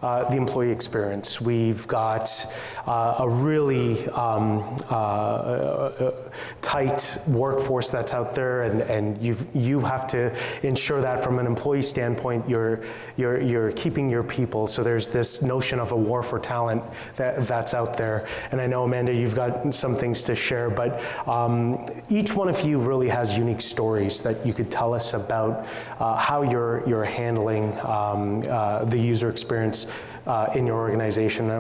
The employee experience. We've got a really tight workforce that's out there, and you have to ensure that from an employee standpoint, you're keeping your people. So there's this notion of a war for talent that's out there. And I know, Amanda, you've got some things to share, but each one of you really has unique stories that you could tell us about how you're handling the user experience in your organization.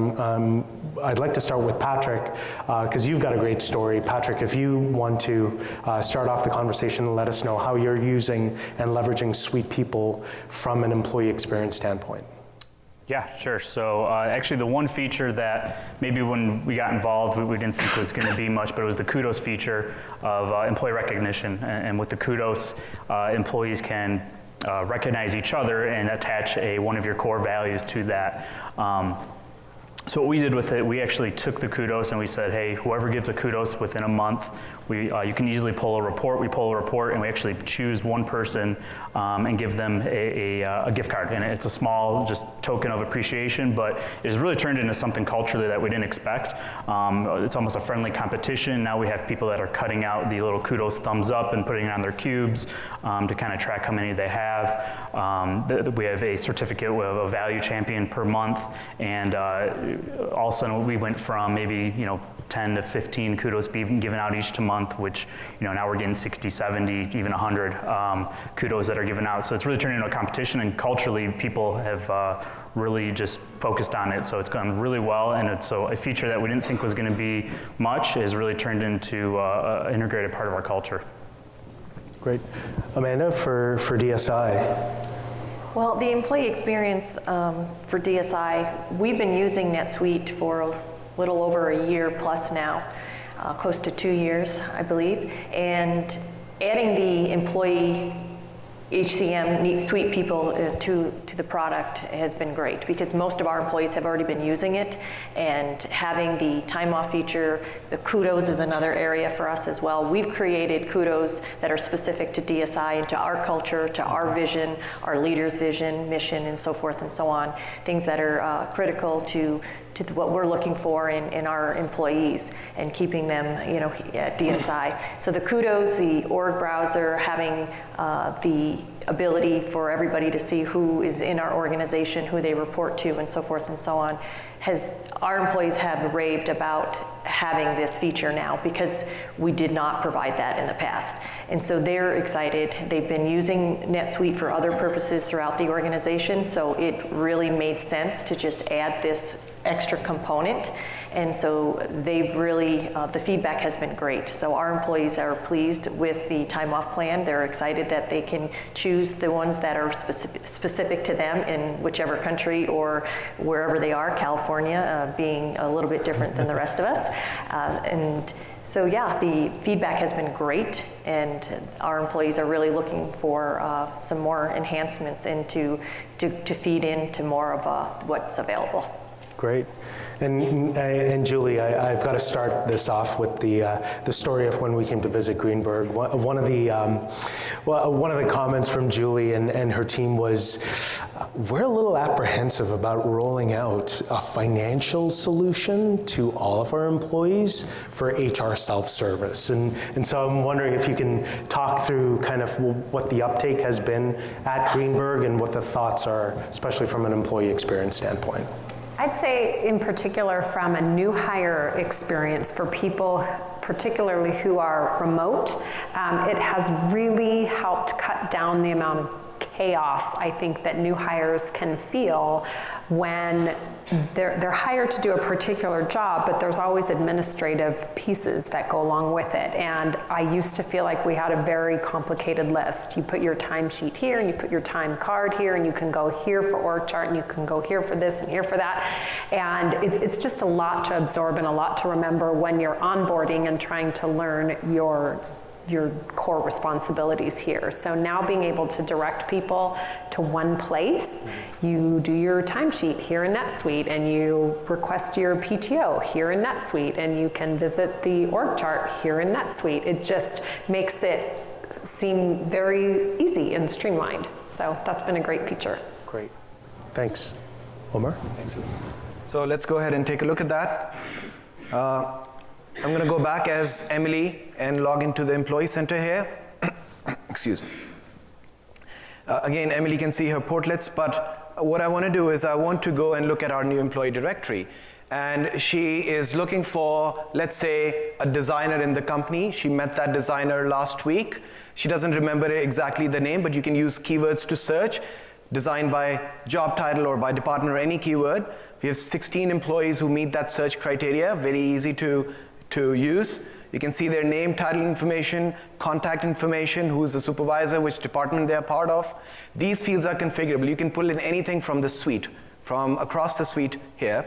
I'd like to start with Patrick, because you've got a great story. Patrick, if you want to start off the conversation and let us know how you're using and leveraging SuitePeople from an employee experience standpoint. Yeah, sure. So actually the one feature that maybe when we got involved we didn't think was going to be much, but it was the kudos feature of employee recognition. And with the kudos, employees can recognize each other and attach one of your core values to that. So what we did with it, we actually took the kudos and we said, hey, whoever gives a kudos within a month, you can easily pull a report. We pull a report and we actually choose one person and give them a gift card. And it's a small just token of appreciation, but it has really turned into something culturally that we didn't expect. It's almost a friendly competition. Now we have people that are cutting out the little kudos thumbs up and putting it on their cubes to kind of track how many they have. We have a certificate with a value champion per month, and all of a sudden we went from maybe 10 to 15 kudos being given out each month, which now we're getting 60, 70, even 100 kudos that are given out. So it's really turned into a competition, and culturally people have really just focused on it. So it's gone really well, and so a feature that we didn't think was going to be much is really turned into an integrated part of our culture. Great. Amanda, for DSI. Well, the employee experience for DSI, we've been using NetSuite for a little over a year plus now, close to 2 years, I believe. And adding the employee HCM SuitePeople to the product has been great, because most of our employees have already been using it, and having the time off feature, the kudos is another area for us as well. We've created kudos that are specific to DSI and to our culture, to our vision, our leaders' vision, mission, and so forth and so on. Things that are critical to what we're looking for in our employees and keeping them at DSI. So the kudos, the org browser, having the ability for everybody to see who is in our organization, who they report to, and so forth and so on, our employees have raved about having this feature now, because we did not provide that in the past. And so they're excited. They've been using NetSuite for other purposes throughout the organization, so it really made sense to just add this extra component. And so they've really, the feedback has been great. So our employees are pleased with the time off plan. They're excited that they can choose the ones that are specific to them in whichever country or wherever they are, California being a little bit different than the rest of us. And so yeah, the feedback has been great, and our employees are really looking for some more enhancements and to feed into more of what's available. Great. And Julie, I've got to start this off with the story of when we came to visit Greenberg. One of the comments from Julie and her team was, we're a little apprehensive about rolling out a financial solution to all of our employees for HR self-service. And so I'm wondering if you can talk through kind of what the uptake has been at Greenberg and what the thoughts are, especially from an employee experience standpoint. I'd say in particular from a new hire experience for people particularly who are remote, it has really helped cut down the amount of chaos I think that new hires can feel when they're hired to do a particular job, but there's always administrative pieces that go along with it. And I used to feel like we had a very complicated list. You put your timesheet here, and you put your time card here, and you can go here for org chart, and you can go here for this and here for that. And it's just a lot to absorb and a lot to remember when you're onboarding and trying to learn your core responsibilities here. So now being able to direct people to one place, you do your timesheet here in NetSuite, and you request your PTO here in NetSuite, and you can visit the org chart here in NetSuite. It just makes it seem very easy and streamlined. So that's been a great feature. Great, thanks. Omar? Excellent. So let's go ahead and take a look at that. I'm going to go back as Emily and log into the Employee Center here. Excuse me. Again, Emily can see her portlets, but what I want to do is I want to go and look at our new employee directory. And she is looking for, let's say, a designer in the company. She met that designer last week. She doesn't remember exactly the name, but you can use keywords to search, design by job title or by department or any keyword. We have 16 employees who meet that search criteria, very easy to use. You can see their name, title information, contact information, who is the supervisor, which department they are part of. These fields are configurable. You can pull in anything from the suite, from across the suite here.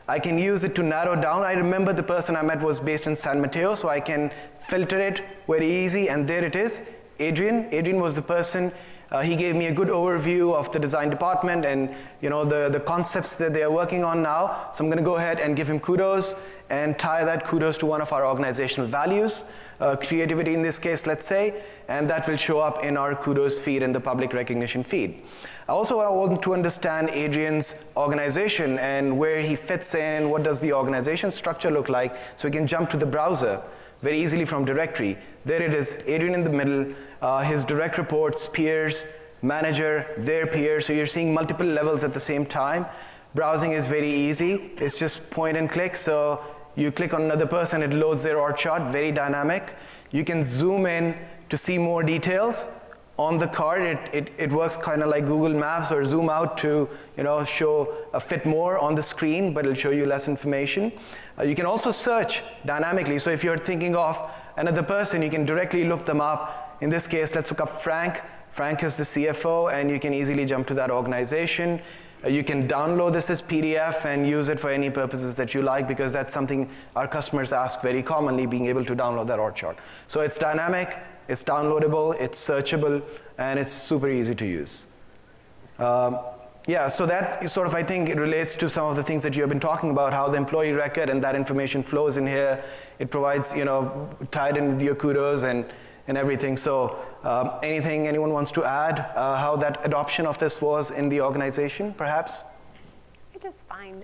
I can use it to narrow down. I remember the person I met was based in San Mateo, so I can filter it very easy, and there it is, Adrian. Adrian was the person. He gave me a good overview of the design department and the concepts that they are working on now. So I'm going to go ahead and give him kudos and tie that kudos to one of our organizational values, creativity in this case, let's say, and that will show up in our kudos feed and the public recognition feed. I also want to understand Adrian's organization and where he fits in, what does the organization structure look like, so we can jump to the browser very easily from directory. There it is, Adrian in the middle, his direct reports, peers, manager, their peers, so you're seeing multiple levels at the same time. Browsing is very easy, it's just point and click, so you click on another person, it loads their org chart, very dynamic. You can zoom in to see more details on the card. It works kind of like Google Maps, or zoom out to show a fit more on the screen, but it'll show you less information. You can also search dynamically, so if you're thinking of another person, you can directly look them up. In this case, let's look up Frank. Frank is the CFO, and you can easily jump to that organization. You can download this as PDF and use it for any purposes that you like, because that's something our customers ask very commonly, being able to download that org chart. So it's dynamic, it's downloadable, it's searchable, and it's super easy to use. Yeah, so that is sort of, I think, it relates to some of the things that you have been talking about, how the employee record and that information flows in here. It provides, tied in with your kudos and everything. So anything anyone wants to add, how that adoption of this was in the organization, perhaps? I just find,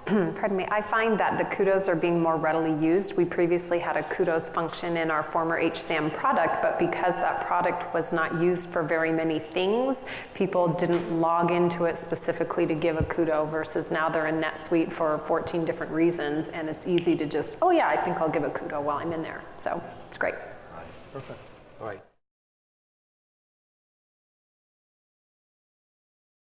pardon me, I find that the kudos are being more readily used. We previously had a kudos function in our former HSAM product, but because that product was not used for very many things, people didn't log into it specifically to give a kudo, versus now they're in NetSuite for 14 different reasons, and it's easy to just, oh yeah, I think I'll give a kudo while I'm in there. So it's great. Nice, perfect. All right.